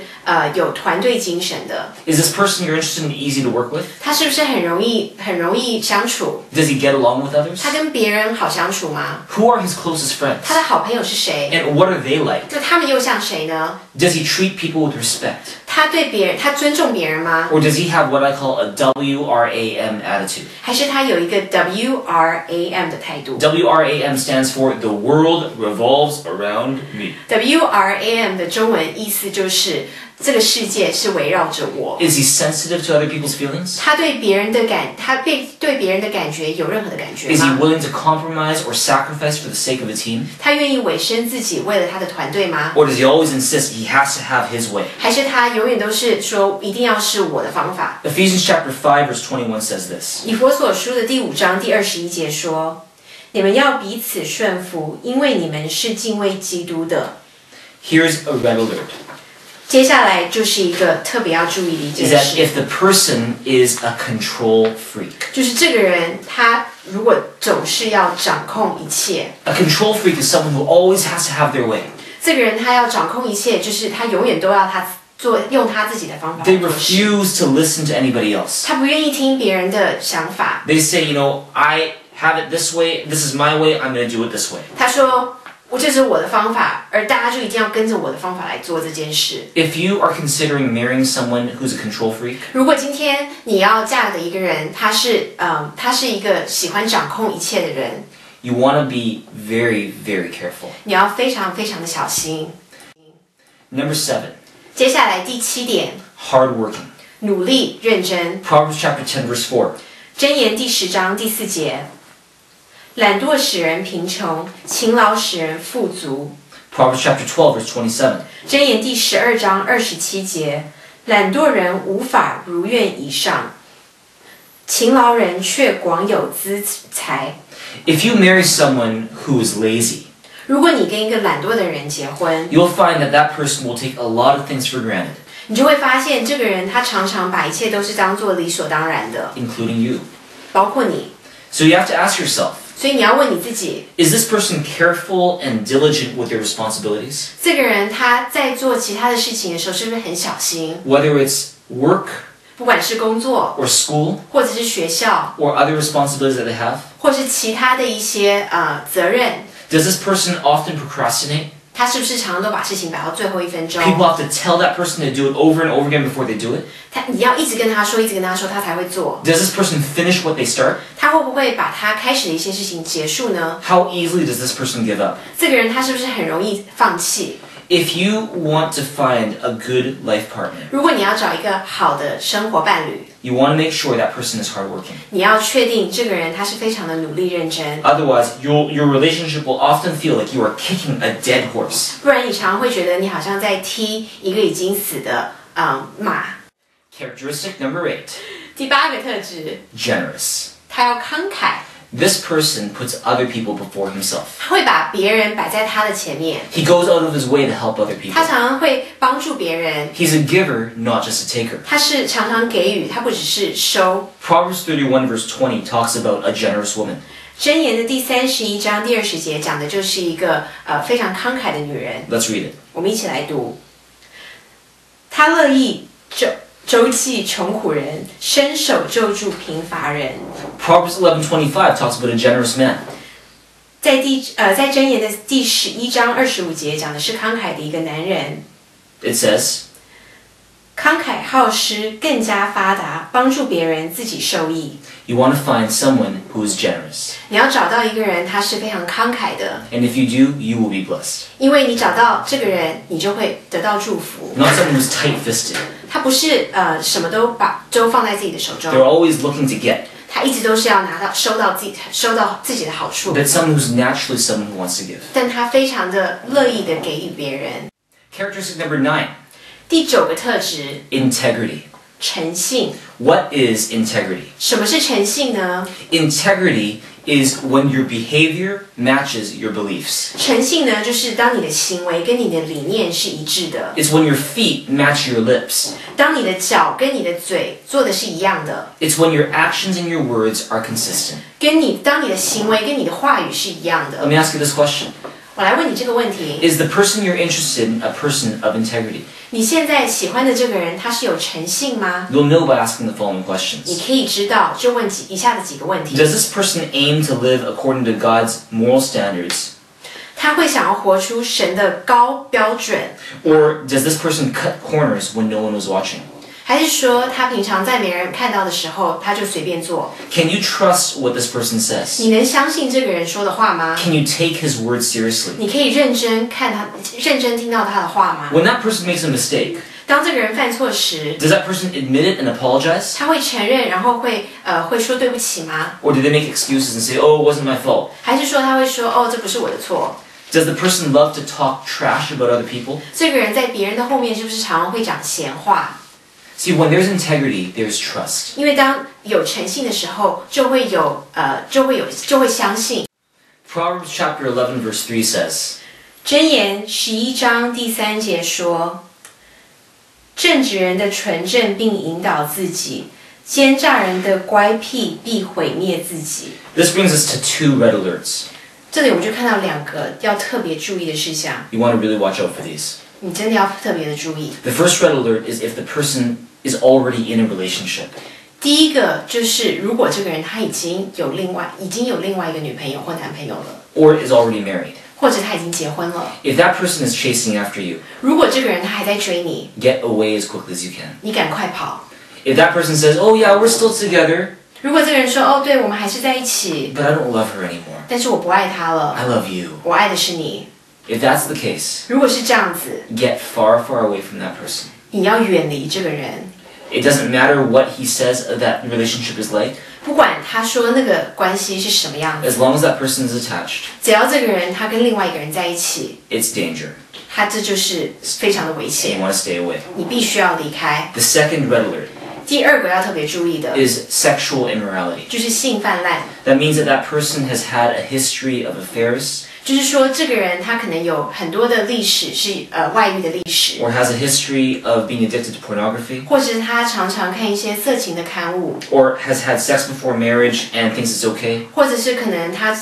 有团队精神的。Is this person you're interested in easy to work with? 他是不是很容易相处？ Does he get along with others? 他跟别人好相处吗？ Who are his closest friends? 他的好朋友是谁？ And what are they like? 那他们又像谁呢？ Does he treat people with respect? 他尊重别人吗？ Or does he have what I call a WRAM attitude? 还是他有一个 WRAM 的态度 WRAM stands for The World Revolves Around Me. ？WRAM 的中文意思就是这个世界是围绕着我。 Is he sensitive to other people's feelings? 他对别人的感觉有任何的感觉 Is he 吗？ willing to compromise or sacrifice for the sake of the team? 他愿意委身自己为了他的团队吗？ Or does he always insist he has to have his way? 还是他永远都是说一定要是我的方法？ Ephesians chapter 5 verse 21 says this. 以弗所书的第5章第21节说：“你们要彼此顺服，因为你们是敬畏基督的。” Here's a red alert. 接下来就是一个特别要注意的一 Is 件 that 事， if the person is a control freak. 就是这个人他如果总是要掌控一切， A control freak is someone who always has to have their way. 这个人他要掌控一切，就是他永远都要用他自己的方法来 They 做事。 refuse to listen to anybody else. 他不愿意听别人的想法。 They say, I have it this way, this is my way, I'm going to do it this way. 他说：“这是我的方法，而大家就一定要跟着我的方法来做这件事。” If you are considering marrying someone who's a control freak, 如果今天你要嫁的一个人，他是一个喜欢掌控一切的人， you want to be very, very careful. 你要非常非常的小心。 Number 7, 接下来第7点， hardworking. 努力认真。 Proverbs chapter 10 verse 4. 箴言第10章第4节，懒惰使人贫穷，勤劳使人富足。 Proverbs chapter 12 verse 27. 箴言第12章27节，懒惰人无法如愿以上，勤劳人却广有资财。 If you marry someone who is lazy, 如果你跟一个懒惰的人结婚， you'll find that that person will take a lot of things for granted, 你就会发现这个人他常常把一切都是当做理所当然的， including you. 包括你。 So you have to ask yourself, 所以你要问你自己， is this person careful and diligent with their responsibilities? 这个人他在做其他的事情的时候是不是很小心？ Whether it's work 不管是工作， or school 或者是学校， or other responsibilities that they have? 或是其他的一些责任， Does this person often procrastinate? 他是不是常常都把事情摆到最后1分钟？ People have to tell that person to do it over and over again before they do it? 你要一直跟他说，一直跟他说，他才会做。 Does this person finish what they start? 他会不会把他开始的一些事情结束呢？ How easily does this person give up? 这个人他是不是很容易放弃？ If you want to find a good life partner, 如果你要找一个好的生活伴侣， you want to make sure that person is hardworking. 你要确定这个人他是非常的努力认真， Otherwise, your relationship will often feel like you are kicking a dead horse. 不然你常常会觉得你好像在踢一个已经死的马。 Characteristic number 8, 第8个特质， generous. 他要慷慨， This person puts other people before himself. 他会把别人摆在他的前面， He goes out of his way to help other people. 他常常会帮助别人， He's a giver, not just a taker. 他是常常给予，他不只是收。 Proverbs 31 verse 20 talks about a generous woman. 箴言的第31章第20节讲的就是一个非常慷慨的女人。 Let's read it. 我们一起来读。他乐意周济穷苦人，伸手救助贫乏人。 Proverbs 11:25 talks about a generous man. 在箴言的第11章25节讲的是慷慨的一个男人。 It says, 慷慨好施，更加发达，帮助别人，自己受益。 you want to find someone who is generous. 你要找到一个人，他是非常慷慨的， And if you do, you will be blessed. 因为你找到这个人，你就会得到祝福。 Not someone who's tight-fisted. 他不是什么都放在自己的手 They're 中， always looking to get. 他一直都是要收到自己的好处， But someone who's naturally someone who wants to give. 但他非常的乐意的给予别人。 Characteristic number 9, 第9个特质， integrity. 诚信。 What is integrity? 什么是诚信呢？ Integrity is when your behavior matches your beliefs. 诚信呢，就是当你的行为跟你的理念是一致的， It's when your feet match your lips. 当你的脚跟你的嘴做的是一样的， It's when your actions and your words are consistent. 当你的行为跟你的话语是一样 Let 的。 me ask you this question. 我来问你这个问题： Is the person you're interested in a person of integrity? 你现在喜欢的这个人，他是有诚信吗？ You'll know by asking the following 你 questions. 可以知道，就问以下的几个问题。 Does this person aim to live according to God's moral standards? 他会想要活出神的高标准， Or does this person cut corners when no one was watching? 还是说他平常在没人看到的时候，他就随便做？ Can you trust what this person says? 你能相信这个人说的话吗？ Can you take his words seriously? 你可以认真听到他的话吗？ When that person makes a mistake, 当这个人犯错时， does that person admit it and apologize? 他会承认，然后会说对不起吗？ Or do they make excuses and say, oh, it wasn't my fault? 还是说他会说哦，这不是我的错？ Does the person love to talk trash about other people? 这个人在别人的后面是不是常常会讲闲话？ See, when there's integrity, there's trust. 因为当有诚信的时候，就会相信。 Proverbs chapter 11 verse 3 says, 箴言11章第3节说：“正直人的纯正并引导自己，奸诈人的乖僻必毁灭自己。” this brings us to 2 red alerts. 这里我们就看到2个要特别注意的事项， You want to really watch out for these. 你真的要特别的注意。 The first red alert is if the person is already in a relationship. 第一个就是如果这个人他已经有另外一个女朋友或男朋友了， Or is already married. 或者他已经结婚了。 If that person is chasing after you, 如果这个人他还在追你， get away as quickly as you can. 你赶快跑。 If that person says, oh yeah, we're still together, 如果这个人说哦，对我们还是在一起， but I don't love her anymore. 但是我不爱他了， I love you. 我爱的是你。 If that's the case, 如果是这样子， get far, far away from that person. 你要远离这个人。 It doesn't matter what he says that relationship is like, 不管他说那个关系是什么样子， as long as that person is attached, 只要这个人他跟另外一个人在一起， it's danger, 他这就是非常的危 and you 险， want to stay away. 你必须要离开。 The second red alert 第2个要特别注意的 is sexual immorality. 就是性泛滥， That means that person has had a history of affairs, 就是说这个人他可能有很多的历史是外遇的历史， or has a history of being addicted to pornography, 或者是他常常看一些色情的刊物， or has had sex before marriage and thinks it's okay, 或者是可能他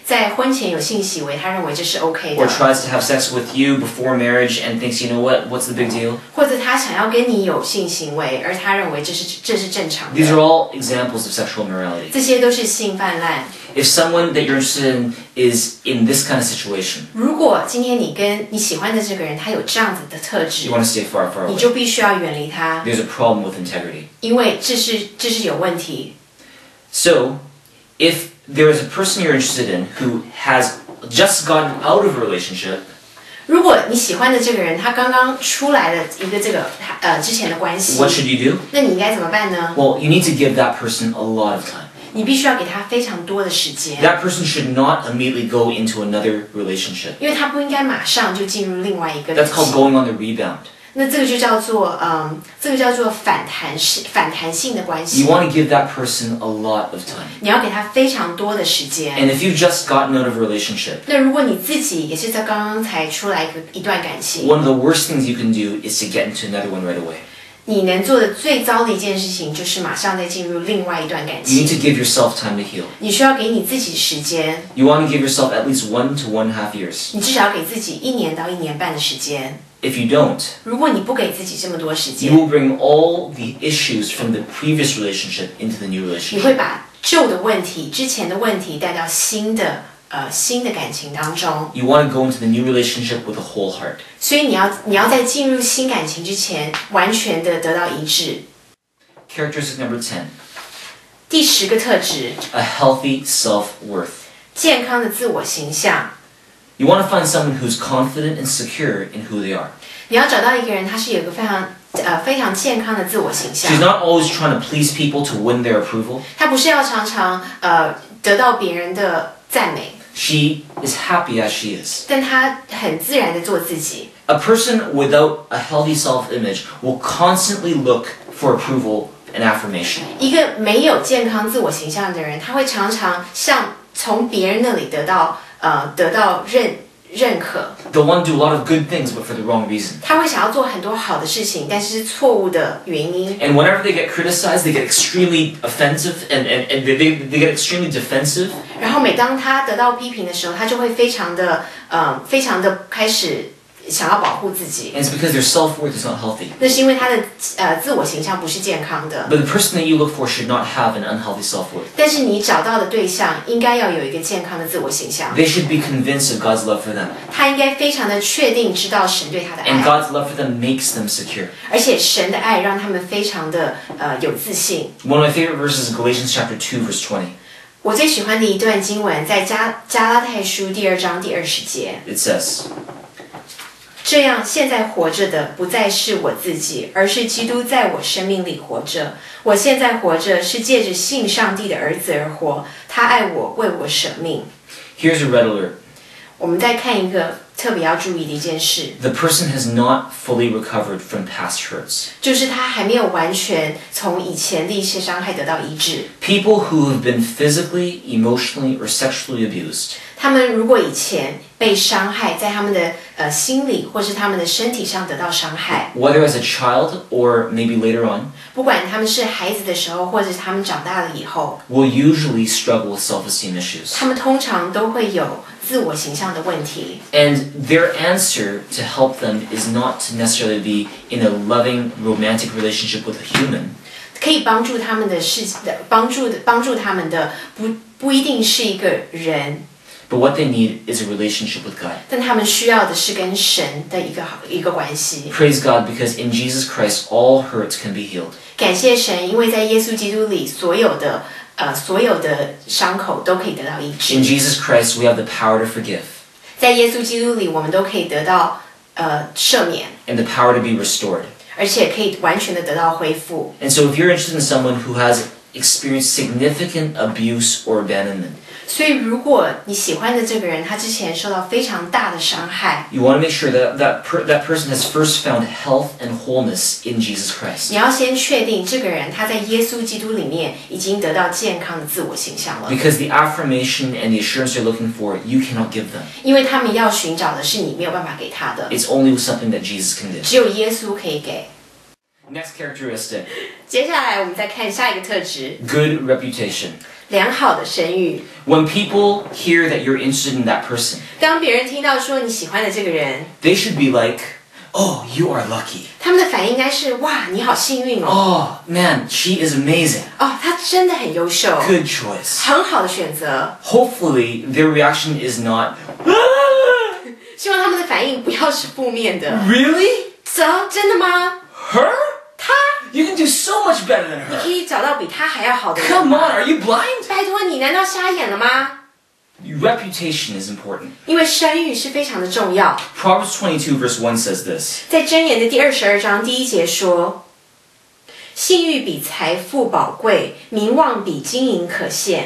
在婚前有性行为，他认为这是 OK or 的， tries to have sex with you before marriage and thinks, you know what, what's the big deal? 或者他想要跟你有性行为，而他认为这是正常 These are 的， all examples of sexual immorality. 这些都是性泛滥。 If someone that you're interested in is in this kind of situation, 如果今天你跟你喜欢的这个人他有这样子的特质 you，want to stay far, far 你 away. 就必须要远离他， There's a problem with integrity. 因为这是有问题。 So, if there is a person you're interested in who has just gotten out of a relationship, 如果你喜欢的这个人他刚刚出来了一个之前的关系， what should you do? 那你应该怎么办呢？ Well, you need to give that person a lot of time. 你必须要给他非常多的时间， That person should not immediately go into another relationship. 因为他不应该马上就进入另外一个关 That's called 系。 going on the rebound. 那这个就叫做反弹性的关系 You。want to give that person a lot of time. 你要给他非常多的时间。 And if you've just gotten out of a relationship, 那如果你自己也是在刚刚才出来一段感情， one of the worst things you can do is to get into another one right away. 你能做的最糟的一件事情就是马上再进入另外一段感 You need 情。 to give yourself time to heal. 你需要给你自己时间， You want to give yourself at least 1 to 1.5 years. 你至少要给自己1年到1年半的时间。 If you don't, 如果你不给自己这么多时 you 间， will bring all the issues from the previous relationship into the new 你 relationship. 会把旧的问题、之前的问题带到新的感情当中。 You want to go into the new relationship with a whole heart. 所以你要在进入新感情之前，完全的得到一致。 Characteristic number 10, 第10个特质， a healthy self-worth. 健康的自我形象。 You want to find someone who's confident and secure in who they are. 你要找到一个人，他是有一个非常健康的自我形象 She's。not always trying to please people to win their approval. 他不是要常常得到别人的赞美， She is happy as she is. 但他很自然的做自己。 A person without a healthy self-image will constantly look for approval and affirmation. 一个没有健康自我形象的人，他会常常从别人那里得到认可。 They'll want to do a lot of good things, but for the wrong reason. 他会想要做很多好的事情，但是错误的原因。 And whenever they get criticized, they get extremely offensive and they get extremely defensive. 然后每当他得到批评的时候，他就会非常的开始想要保护自己。 And it's because their self-worth is not healthy. 那是因为他的自我形象不是健康的。 But the person that you look for should not have an unhealthy self-worth. 但是你找到的对象应该要有一个健康的自我形象。 They should be convinced of God's love for them. 他应该非常的确定知道神对他的 And 爱， God's love for them makes them secure. 而且神的爱让他们非常的有自信。 One of my favorite verses is Galatians chapter 2, verse 20. 我最喜欢的一段经文在加拉太书2章20节。 It says, 这样，现在活着的不再是我自己，而是基督在我生命里活着。我现在活着是借着信上帝的儿子而活，他爱我，为我舍命。 here's a red alert. 我们再看一个特别要注意的一件事， The person has not fully recovered from past hurts. 就是他还没有完全从以前的一些伤害得到医治。 People who have been physically, emotionally, or sexually abused, 他们如果以前被伤害，在他们的心理或是他们的身体上得到伤害， whether as a child or maybe later on, 不管他们是孩子的时候，或者是他们长大了以后， will usually struggle with self-esteem issues. 他们通常都会有自我形象的问题。 And their answer to help them is not to necessarily be in a loving, romantic relationship with a human, 可以帮助他们的帮助他们的不一定是一个人， but what they need is a relationship with God. 但他们需要的是跟神的一个关系。 Praise God, because in Jesus Christ all hurts can be healed. 感谢神，因为在耶稣基督里，所有的伤口都可以得到医治。 In Jesus Christ we have the power to forgive 在耶稣基督里，我们都可以得到赦免， and the power to be restored. 而且可以完全的得到恢复。 And so if you're interested in someone who has experienced significant abuse or abandonment, 所以，如果你喜欢的这个人，他之前受到非常大的伤害， you want to make sure that person has first found health and wholeness in Jesus Christ. 你要先确定这个人他在耶稣基督里面已经得到健康的自我形象了， Because the affirmation and the assurance they're looking for, you cannot give them. 因为他们要寻找的是你没有办法给他的， It's only something that Jesus can give. 只有耶稣可以给。 Next characteristic, 接下来我们再看下一个特质， good reputation. 良好的声誉。 When people hear that you're interested in that person, 当别人听到说你喜欢的这个人， they should be like, oh, you are lucky. 他们的反应应该是哇，你好幸运哦， Oh, man, she is amazing. 哦，他真的很优秀， Good choice. 很好的选择。 Hopefully, their reaction is not, "Ah, 希望他们的反应不要是负面的。 really? 真的吗？ Her? 他， You can do so much better than 你可 her. 以找到比他还要好的人 Come 吗 on, are you blind? 拜托你，难道瞎眼了吗？ Reputation is important. 因为声誉是非常的重要。 Proverbs 22 verse 1 says this. 在箴言的第22章第1节说：“信誉比财富宝贵，名望比金银可羡。”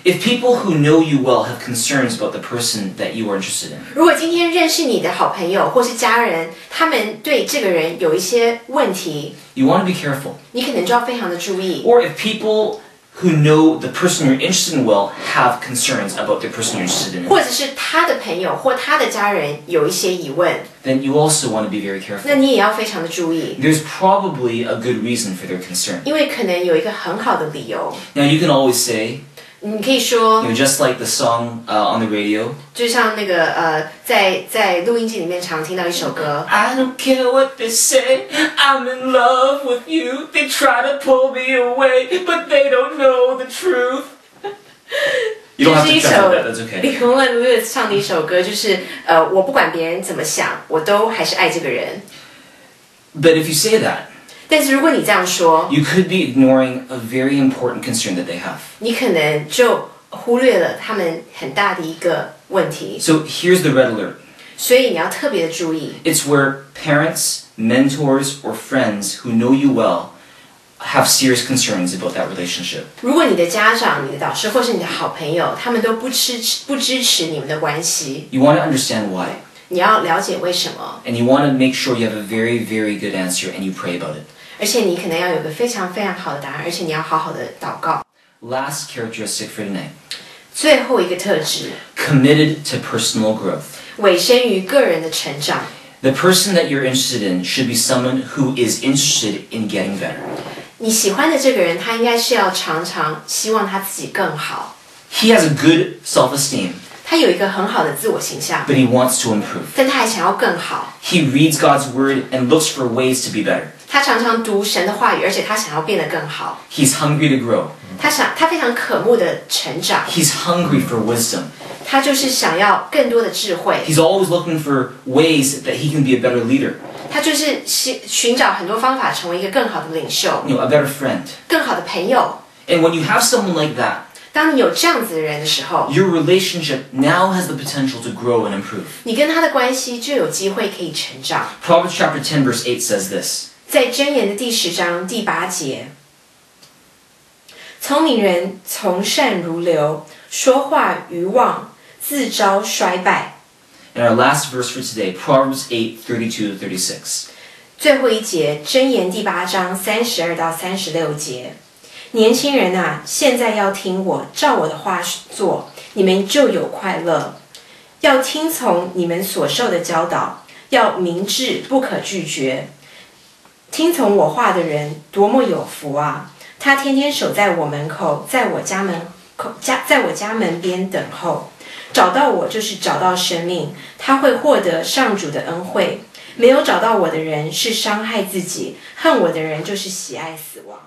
If people who know you well have concerns about the person that you are interested in, 如果今天认识你的好朋友或是家人，他们对这个人有一些问题， you want to be careful. 你可能就要非常的注意。 Or if people who know the person you're interested in well have concerns about the person you're interested in, 或者是他的朋友或他的家人有一些疑问， then you also want to be very 那 careful. 你也要非常的注意， There's probably a good reason for their concern. 因为可能有一个很好的理由。 Now you can always say, 你可以说， just like the song on the radio, 就像那个在录音机里面常听到一首歌， I don't care what they say, I'm in love with you. They try to pull me away, but they don't know the truth. You don't have 这 to 是一 translate 首 that, that's okay. 李红文 Lewis 唱的一首歌，就是我不管别人怎么想，我都还是爱这个人。 But if you say that, 但是如果你这样说， you could be ignoring a very important concern that they have. 你可能就忽略了他们很大的一个问题， So here's the red alert. 所以你要特别的注意。 It's where parents, mentors, or friends who know you well have serious concerns about that relationship. 如果你的家长、你的导师或是你的好朋友，他们都不支持你们的关系， You want to understand why. 你要了解为什么， And you want to make sure you have a very, very good answer and you pray about it. 而且你可能要有个非常非常好的答案，而且你要好好的祷告。 Last characteristic for tonight. 最后一个特质， Committed to personal growth. 委身于个人的成长。 The person that you're interested in should be someone who is interested in getting better. 你喜欢的这个人，他应该是要常常希望他自己更好。He has a good self-esteem, 他有一个很好的自我形象， but he wants to improve. 但他还想要更好。 He reads God's word and looks for ways to be better. 他常常读神的话语，而且他想要变得更好。 He's hungry to grow. 他非常渴慕的成长， He's hungry for wisdom. 他就是想要更多的智慧。 He's always looking for ways that he can be a better leader. 他就是寻找很多方法成为一个更好的领袖， A better friend. 更好的朋友。 And when you have someone like that, 当你有这样子的人的时候， your relationship now has the potential to grow and improve. 你跟他的关系就有机会可以成长。 Proverbs chapter 10 verse 8 says this. 在箴言的第10章第8节，聪明人从善如流，说话愚妄，自招衰败。 And our last verse for today, Proverbs 8:32 to 36. 最后一节，箴言第8章32到36节。年轻人啊，现在要听我，照我的话做，你们就有快乐。要听从你们所受的教导，要明智，不可拒绝。听从我话的人，多么有福啊！他天天守在我门口，在我家门边等候。找到我就是找到生命，他会获得上主的恩惠。没有找到我的人是伤害自己，恨我的人就是喜爱死亡。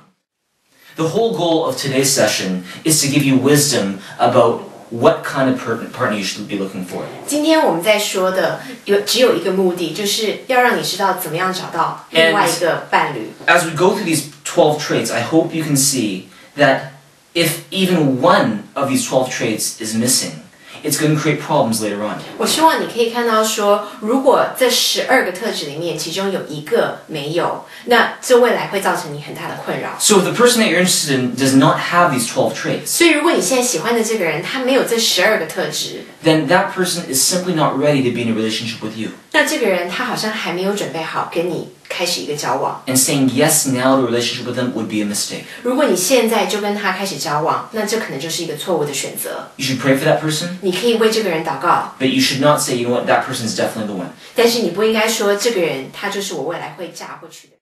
The whole goal of today's session is to give you wisdom about what kind of partner you should be looking for. 今天我们在说的只有一个目的，就是要让你知道怎么样找到另外一个伴侣。As we go through these 12 traits, I hope you can see that if even one of these 12 traits is missing, it's going to create problems later on. 我希望你可以看到说，如果这12个特质里面，其中有一个没有，那这未来会造成你很大的困扰。So if the person that you're interested in does not have these 12 traits, 所以如果你现在喜欢的这个人，他没有这12个特质， then that person is simply not ready to be in a relationship with you. 那这个人他好像还没有准备好跟你开始一个交往。 And saying yes now to a relationship with them would be a mistake. 如果你现在就跟他开始交往，那这可能就是一个错误的选择。 You should pray for that person, 你可以为这个人祷告， but you should not say, you know what, that person is definitely the one. 但是你不应该说这个人他就是我未来会嫁过去的。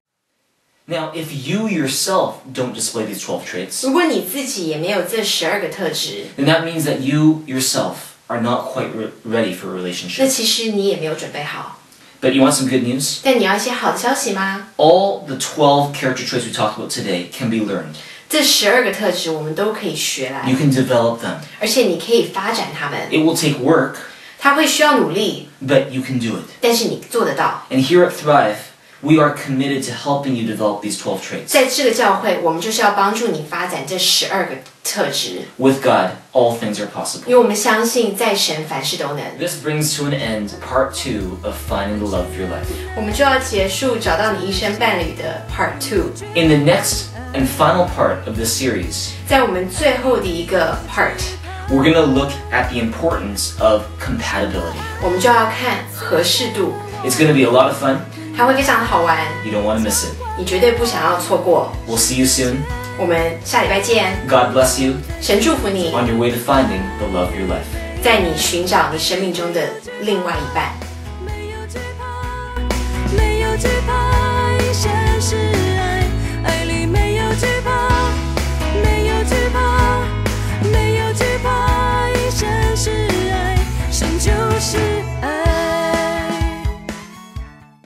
Now, if you yourself don't display these 12 traits, 如果你自己也没有这12个特质， then that means that you yourself are not quite ready for a 那 relationship. 其实你也没有准备好。 But you want some good news? 但你要一些好的消息吗？ All the 12 character traits we talked about today can be learned. 这12个特质我们都可以学来 You，can develop them. 而且你可以发展它们。 It will take work, 它会需要努力， but you can do it. 但是你做得到。 And here at Thrive, we are committed to helping you develop these 12 traits. 在这个教会，我们就是要帮助你发展这12个特质， With God, all things are 因 possible. 为我们相信在神凡事都能。 This brings to an end part 2 of finding the love of your life. 我们就要结束找到你一生伴侣的 Part 2。 In the next and final part of this series, 在我们最后的一个 part， we're going to look at the importance of compatibility. 我们就要看合适度， It's going to be a lot of fun. 它会非常的好玩， You don't want to miss it. 你绝对不想要错过。 We'll see you soon. 我们下礼拜见， God bless you 神祝福你， on your way to finding the love of your life. 在你寻找你生命中的另外一半。